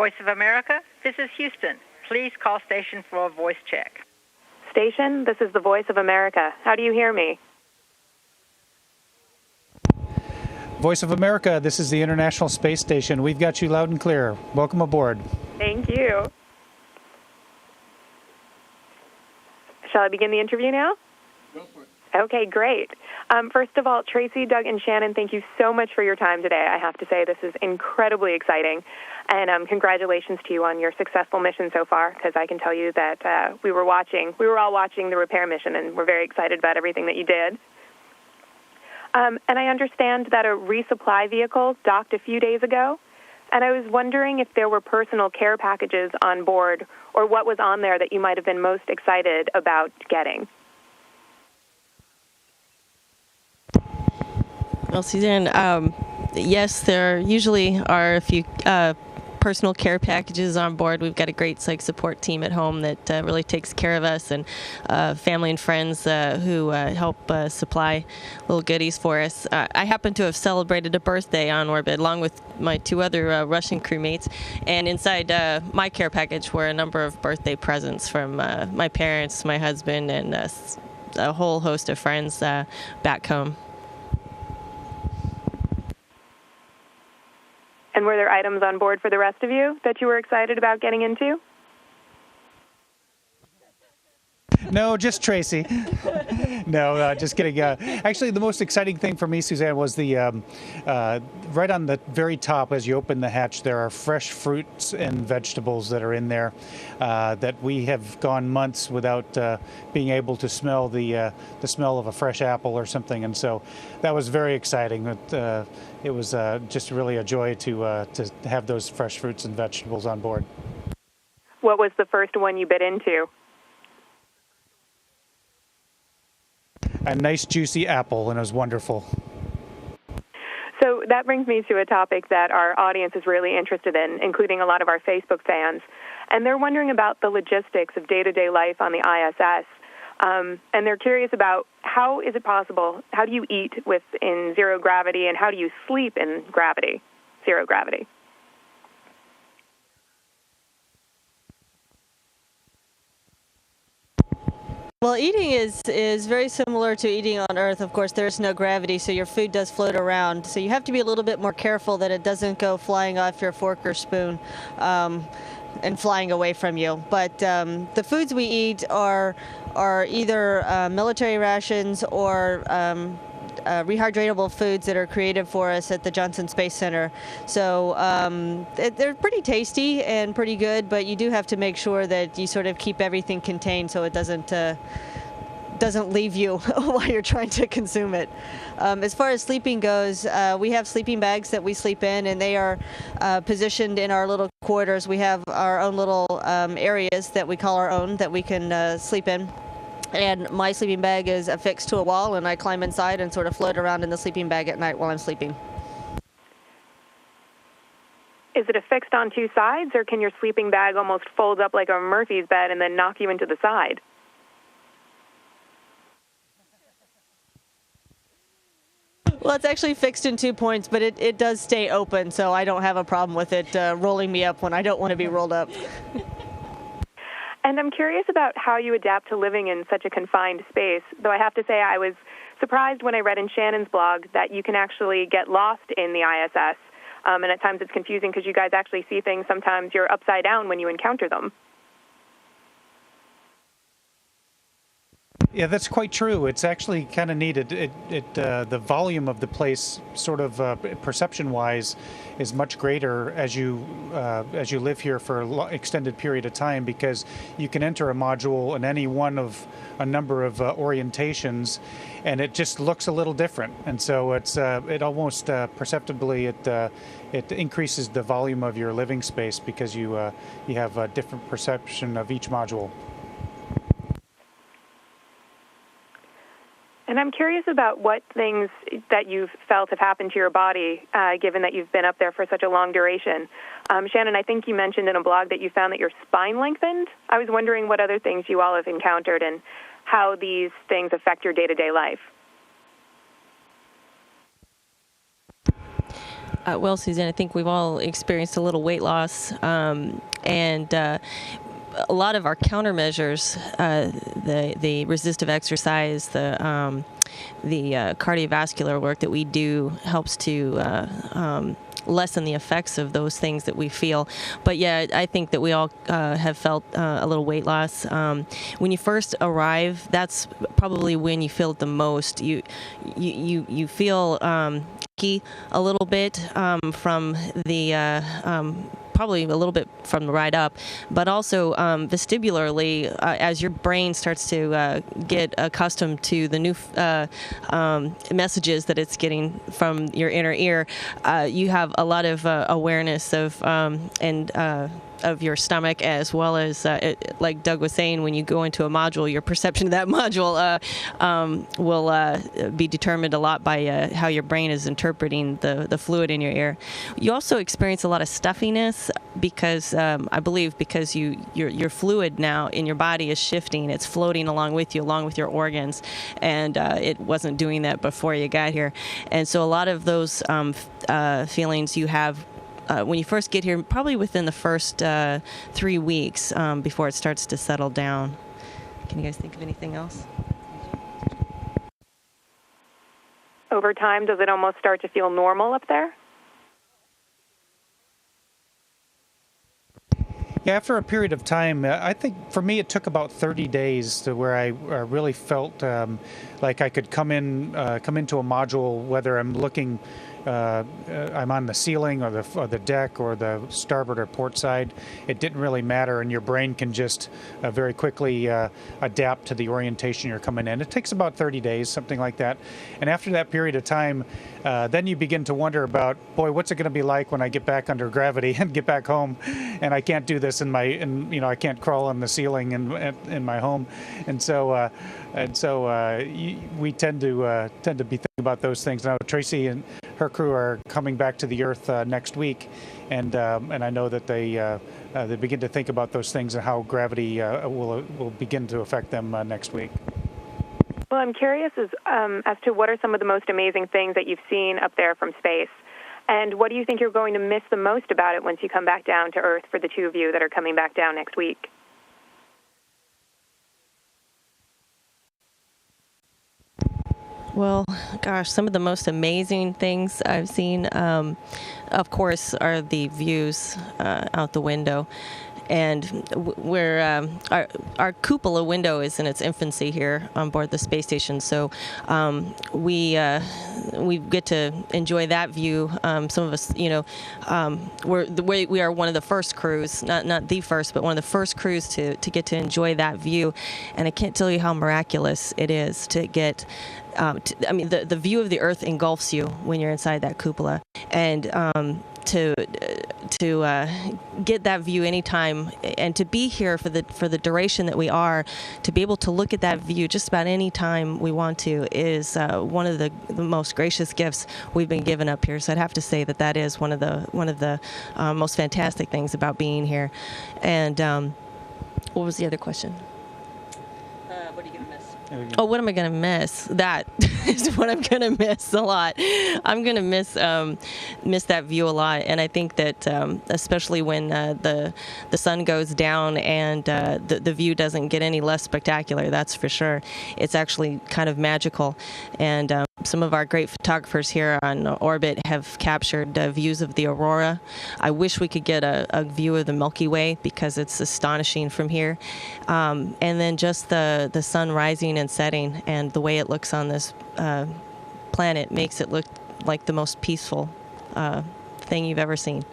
Voice of America, this is Houston. Please call station for a voice check. Station, this is the Voice of America. How do you hear me? Voice of America, this is the International Space Station. We've got you loud and clear. Welcome aboard. Thank you. Shall I begin the interview now? Go for it. Okay, great. First of all, Tracy, Doug, and Shannon, thank you so much for your time today. I have to say this is incredibly exciting, and congratulations to you on your successful mission so far, because I can tell you that we were all watching the repair mission, and we're very excited about everything that you did. And I understand that a resupply vehicle docked a few days ago, and I was wondering if there were personal care packages on board, or what was on there that you might have been most excited about getting. Well, Suzanne, yes, there usually are a few personal care packages on board. We've got a great psych support team at home that really takes care of us, and family and friends who help supply little goodies for us. I happen to have celebrated a birthday on orbit along with my two other Russian crewmates, and inside my care package were a number of birthday presents from my parents, my husband, and a whole host of friends back home. And were there items on board for the rest of you that you were excited about getting into? No, just Tracy. No, just kidding. Actually, the most exciting thing for me, Suzanne, was the right on the very top as you open the hatch, there are fresh fruits and vegetables that are in there that we have gone months without being able to smell the smell of a fresh apple or something, and so that was very exciting. It was just really a joy to have those fresh fruits and vegetables on board. What was the first one you bit into? A nice juicy apple, and it was wonderful. So that brings me to a topic that our audience is really interested in, including a lot of our Facebook fans. And they're wondering about the logistics of day-to-day life on the ISS. And they're curious about how is it possible, how do you eat in zero gravity, and how do you sleep in zero gravity? Well, eating is very similar to eating on Earth. Of course, there's no gravity, so your food does float around. So you have to be a little bit more careful that it doesn't go flying off your fork or spoon and flying away from you. But the foods we eat are either military rations or rehydratable foods that are created for us at the Johnson Space Center. So they're pretty tasty and pretty good, but you do have to make sure that you sort of keep everything contained so it doesn't leave you while you're trying to consume it. As far as sleeping goes, we have sleeping bags that we sleep in, and they are positioned in our little quarters. We have our own little areas that we call our own that we can sleep in. And my sleeping bag is affixed to a wall, and I climb inside and sort of float around in the sleeping bag at night while I'm sleeping. Is it affixed on two sides, or can your sleeping bag almost fold up like a Murphy's bed and then knock you into the side? Well, it's actually fixed in 2 points, but it does stay open, so I don't have a problem with it rolling me up when I don't want to be rolled up. And I'm curious about how you adapt to living in such a confined space, though I have to say I was surprised when I read in Shannon's blog that you can actually get lost in the ISS, and at times it's confusing because you guys actually see things, sometimes you're upside down when you encounter them. Yeah, that's quite true. It's actually kind of neat. The volume of the place, sort of perception-wise, is much greater as you live here for an extended period of time, because you can enter a module in any one of a number of orientations, and it just looks a little different. And so it almost perceptibly it increases the volume of your living space because you have a different perception of each module. And I'm curious about what things that you've felt have happened to your body, given that you've been up there for such a long duration. Shannon, I think you mentioned in a blog that you found that your spine lengthened. I was wondering what other things you all have encountered and how these things affect your day-to-day life. Well, Suzanne, I think we've all experienced a little weight loss, and a lot of our countermeasures, the resistive exercise, the cardiovascular work that we do helps to lessen the effects of those things that we feel. But yeah, I think that we all have felt a little weight loss. When you first arrive, that's probably when you feel it the most. You feel a little bit from the probably a little bit from the ride up, but also vestibularly, as your brain starts to get accustomed to the new messages that it's getting from your inner ear, you have a lot of awareness of of your stomach, as well as, like Doug was saying, when you go into a module, your perception of that module will be determined a lot by how your brain is interpreting the fluid in your ear. You also experience a lot of stuffiness because I believe because your fluid now in your body is shifting. It's floating along with you, along with your organs, and it wasn't doing that before you got here. And so a lot of those feelings you have when you first get here, probably within the first 3 weeks before it starts to settle down. Can you guys think of anything else? Over time, does it almost start to feel normal up there? Yeah, after a period of time, I think for me it took about 30 days to where I really felt like I could come into a module, whether I'm looking, I'm on the ceiling or the deck or the starboard or port side. It didn't really matter, and your brain can just very quickly adapt to the orientation you're coming in. It takes about 30 days, something like that. And after that period of time, then you begin to wonder about, boy, what's it going to be like when I get back under gravity and get back home, and I can't do this I can't crawl on the ceiling in my home, and so we tend to be thinking about those things. Now Tracy and her crew are coming back to the Earth next week, and I know that they begin to think about those things and how gravity will begin to affect them next week. Well, I'm curious as to what are some of the most amazing things that you've seen up there from space, and what do you think you're going to miss the most about it once you come back down to Earth for the two of you that are coming back down next week? Well, gosh, some of the most amazing things I've seen, of course, are the views out the window. And where our cupola window is in its infancy here on board the space station, so we get to enjoy that view. Some of us, we are one of the first crews, not the first, but one of the first crews to get to enjoy that view. And I can't tell you how miraculous it is to get. The view of the Earth engulfs you when you're inside that cupola, and to get that view anytime, and to be here for the duration that we are, to be able to look at that view just about any time we want to, is one of the most gracious gifts we've been given up here. So I'd have to say that is one of the most fantastic things about being here. And what was the other question? What are you going to miss? Oh, what am I going to miss? That is what I'm going to miss a lot. I'm going to miss that view a lot, and I think that especially when the sun goes down and the view doesn't get any less spectacular, that's for sure. It's actually kind of magical, and some of our great photographers here on orbit have captured views of the aurora. I wish we could get a view of the Milky Way, because it's astonishing from here. And then just the sun rising and setting, and the way it looks on this planet makes it look like the most peaceful thing you've ever seen.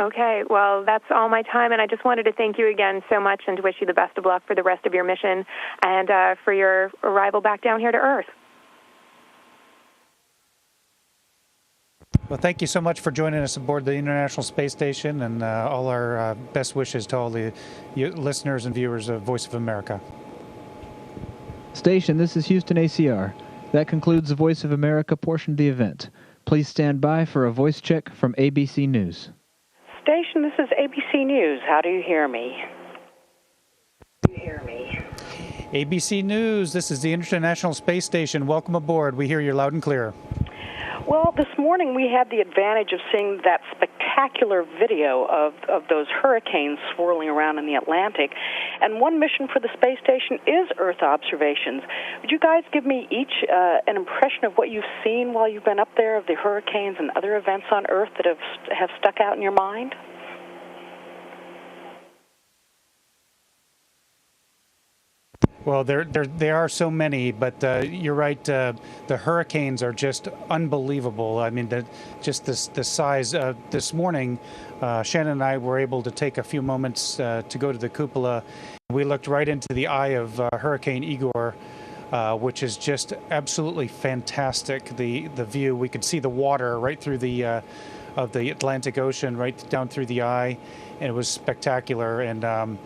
Okay, well, that's all my time, and I just wanted to thank you again so much and to wish you the best of luck for the rest of your mission and for your arrival back down here to Earth. Well, thank you so much for joining us aboard the International Space Station, and all our best wishes to all the listeners and viewers of Voice of America. Station, this is Houston ACR. That concludes the Voice of America portion of the event. Please stand by for a voice check from ABC News. Station, this is ABC News. How do you hear me? ABC News, this is the International Space Station. Welcome aboard. We hear you loud and clear. Well, this morning we had the advantage of seeing that spectacular video of those hurricanes swirling around in the Atlantic. And one mission for the space station is Earth observations. Would you guys give me each an impression of what you've seen while you've been up there, of the hurricanes and other events on Earth that have stuck out in your mind? Well, there are so many, but you're right. The hurricanes are just unbelievable. I mean, just the size. This morning, Shannon and I were able to take a few moments to go to the cupola. We looked right into the eye of Hurricane Igor, which is just absolutely fantastic. The view, we could see the water right through the of the Atlantic Ocean, right down through the eye, and it was spectacular. And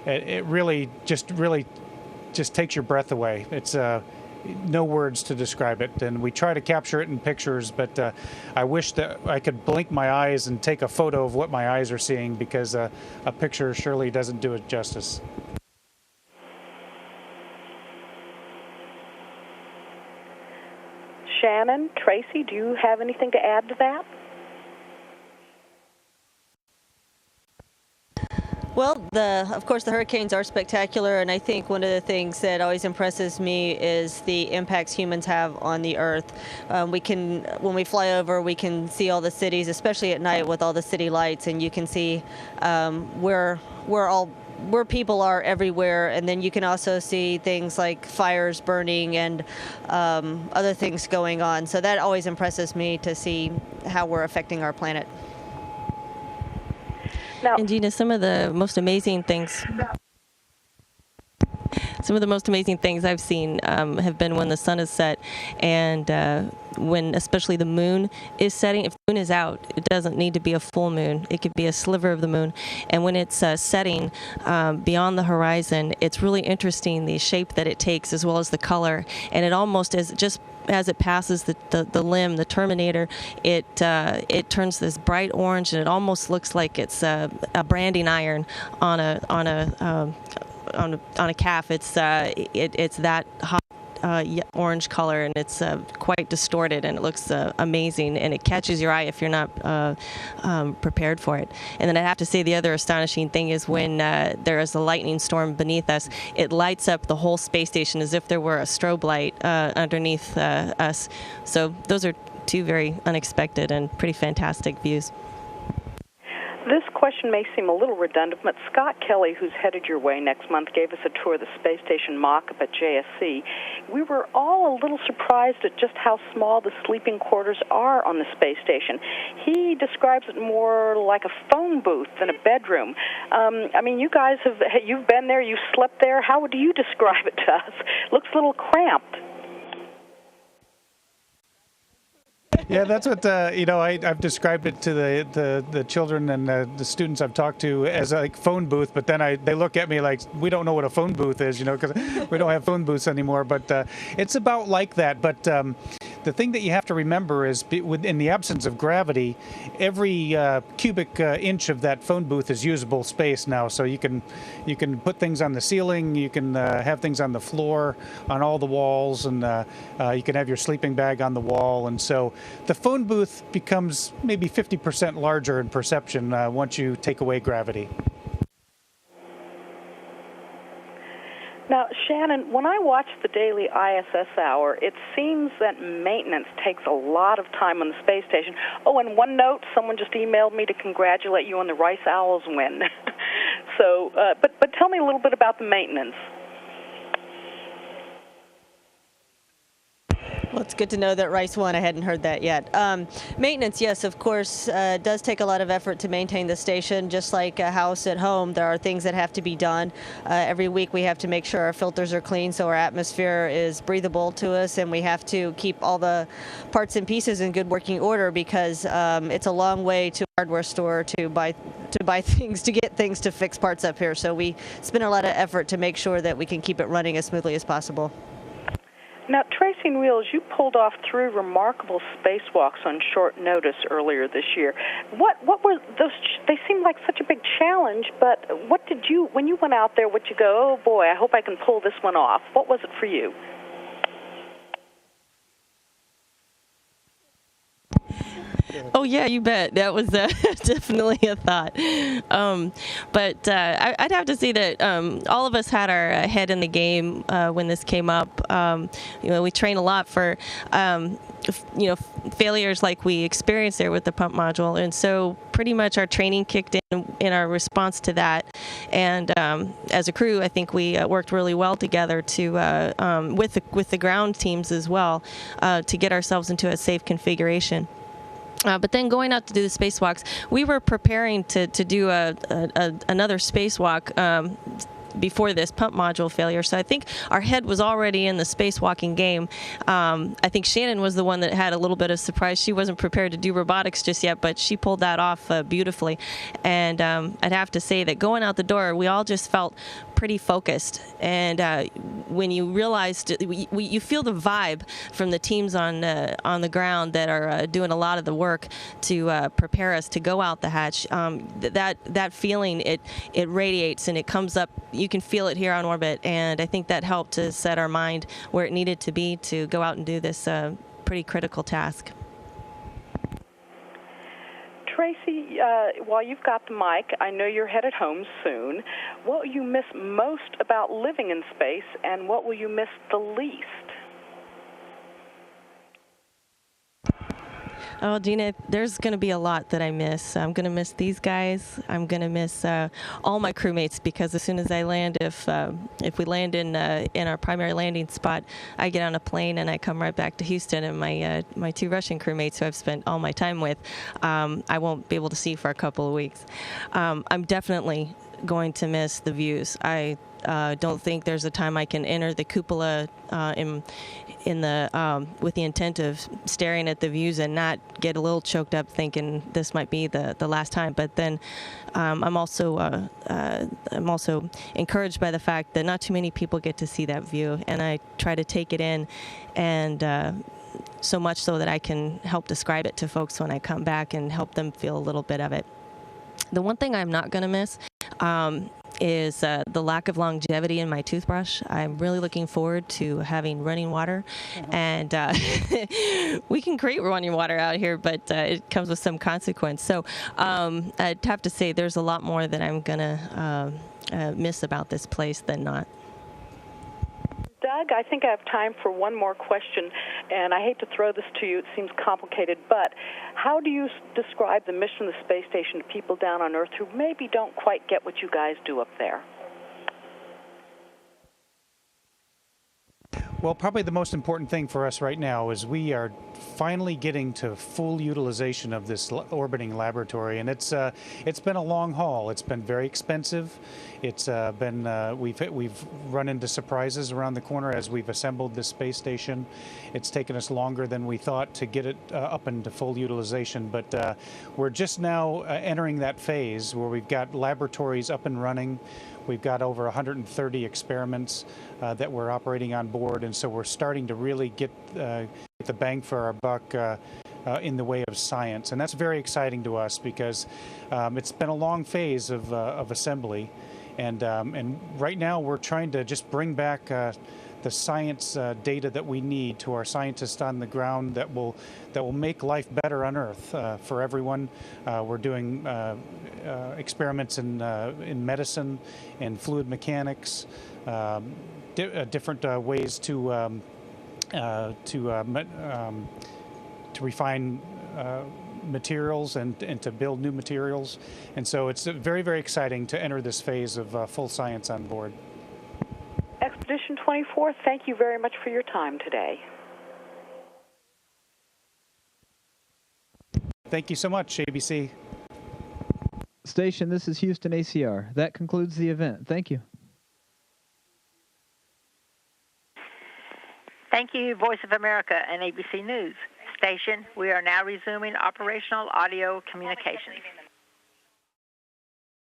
it really just takes your breath away. It's no words to describe it, and we try to capture it in pictures, but I wish that I could blink my eyes and take a photo of what my eyes are seeing, because a picture surely doesn't do it justice. Shannon, Tracy, do you have anything to add to that? Well, of course, the hurricanes are spectacular, and I think one of the things that always impresses me is the impacts humans have on the Earth. When we fly over, we can see all the cities, especially at night with all the city lights, and you can see where people are everywhere. And then you can also see things like fires burning and other things going on. So that always impresses me, to see how we're affecting our planet. Now, and Gina, some of the most amazing things I've seen have been when the sun is set, and when especially the moon is setting. If the moon is out, it doesn't need to be a full moon. It could be a sliver of the moon. And when it's setting beyond the horizon, it's really interesting, the shape that it takes as well as the color. And it almost is just as it passes the limb, the terminator, it turns this bright orange, and it almost looks like it's a branding iron on a calf. It's that hot orange color, and it's quite distorted, and it looks amazing, and it catches your eye if you're not prepared for it. And then I have to say, the other astonishing thing is when there is a lightning storm beneath us, it lights up the whole space station as if there were a strobe light underneath us. So those are two very unexpected and pretty fantastic views. This question may seem a little redundant, but Scott Kelly, who's headed your way next month, gave us a tour of the space station mock-up at JSC. We were all a little surprised at just how small the sleeping quarters are on the space station. He describes it more like a phone booth than a bedroom. I mean, you guys you've been there, you've slept there. How would you describe it to us? Looks a little cramped. Yeah, that's what I've described it to the children and the students I've talked to as a phone booth. But then they look at me like, we don't know what a phone booth is, because we don't have phone booths anymore. But it's about like that. But the thing that you have to remember is, in the absence of gravity, every cubic inch of that phone booth is usable space now. So you can put things on the ceiling, you can have things on the floor, on all the walls, and you can have your sleeping bag on the wall. And so the phone booth becomes maybe 50% larger in perception once you take away gravity. Now, Shannon, when I watch the daily ISS hour, it seems that maintenance takes a lot of time on the space station. Oh, and one note, someone just emailed me to congratulate you on the Rice Owls win. So, but tell me a little bit about the maintenance. Well, it's good to know that Rice won. I hadn't heard that yet. Maintenance, yes, of course, does take a lot of effort to maintain the station. Just like a house at home, there are things that have to be done. Every week we have to make sure our filters are clean so our atmosphere is breathable to us, and we have to keep all the parts and pieces in good working order, because it's a long way to a hardware store to buy things, to get things to fix parts up here. So we spend a lot of effort to make sure that we can keep it running as smoothly as possible. Now, Tracy and Wheels, you pulled off 3 remarkable spacewalks on short notice earlier this year. What were those? They seemed like such a big challenge, but when you went out there, you go, oh boy, I hope I can pull this one off? What was it for you? Oh, yeah, you bet. That was definitely a thought. But I'd have to say that all of us had our head in the game when this came up. We train a lot for, failures like we experienced there with the pump module. And so pretty much our training kicked in our response to that. And as a crew, I think we worked really well together to with the ground teams as well to get ourselves into a safe configuration. But then going out to do the spacewalks, we were preparing to do another spacewalk before this pump module failure. So I think our head was already in the spacewalking game. I think Shannon was the one that had a little bit of surprise. She wasn't prepared to do robotics just yet, but she pulled that off beautifully. And I'd have to say that going out the door, we all just felt pretty focused. And when you realized, you feel the vibe from the teams on the ground that are doing a lot of the work to prepare us to go out the hatch. That feeling, it radiates and it comes up. You can feel it here on orbit, and I think that helped to set our mind where it needed to be to go out and do this pretty critical task. Tracy, while you've got the mic, I know you're headed home soon. What will you miss most about living in space, and what will you miss the least? Oh, Gina, there's going to be a lot that I miss. I'm going to miss these guys. I'm going to miss all my crewmates, because as soon as I land, if we land in our primary landing spot, I get on a plane and I come right back to Houston, and my two Russian crewmates who I've spent all my time with, I won't be able to see for a couple of weeks. I'm definitely going to miss the views. I don't think there's a time I can enter the cupola in the with the intent of staring at the views and not get a little choked up thinking this might be the last time. But then I'm also encouraged by the fact that not too many people get to see that view, and I try to take it in, and so much so that I can help describe it to folks when I come back and help them feel a little bit of it. The one thing I'm not going to miss is the lack of longevity in my toothbrush. I'm really looking forward to having running water, and we can create running water out here, but it comes with some consequence. So I'd have to say there's a lot more that I'm going to miss about this place than not. Doug, I think I have time for one more question, and I hate to throw this to you. It seems complicated, but how do you describe the mission of the space station to people down on Earth who maybe don't quite get what you guys do up there? Well, probably the most important thing for us right now is we are finally getting to full utilization of this orbiting laboratory, and it's been a long haul. It's been very expensive. It's been we've run into surprises around the corner as we've assembled this space station. It's taken us longer than we thought to get it up into full utilization, but we're just now entering that phase where we've got laboratories up and running. We've got over 130 experiments that we're operating on board, and so we're starting to really get the bang for our buck in the way of science, and that's very exciting to us because it's been a long phase of assembly, and right now we're trying to just bring back the science data that we need to our scientists on the ground that will make life better on Earth for everyone. We're doing experiments in medicine and fluid mechanics, different ways to refine materials and to build new materials, and so it's very, very exciting to enter this phase of full science on board. Expedition 24, thank you very much for your time today. Thank you so much, ABC. Station, this is Houston ACR. That concludes the event. Thank you. Thank you, Voice of America and ABC News. Station, we are now resuming operational audio communications.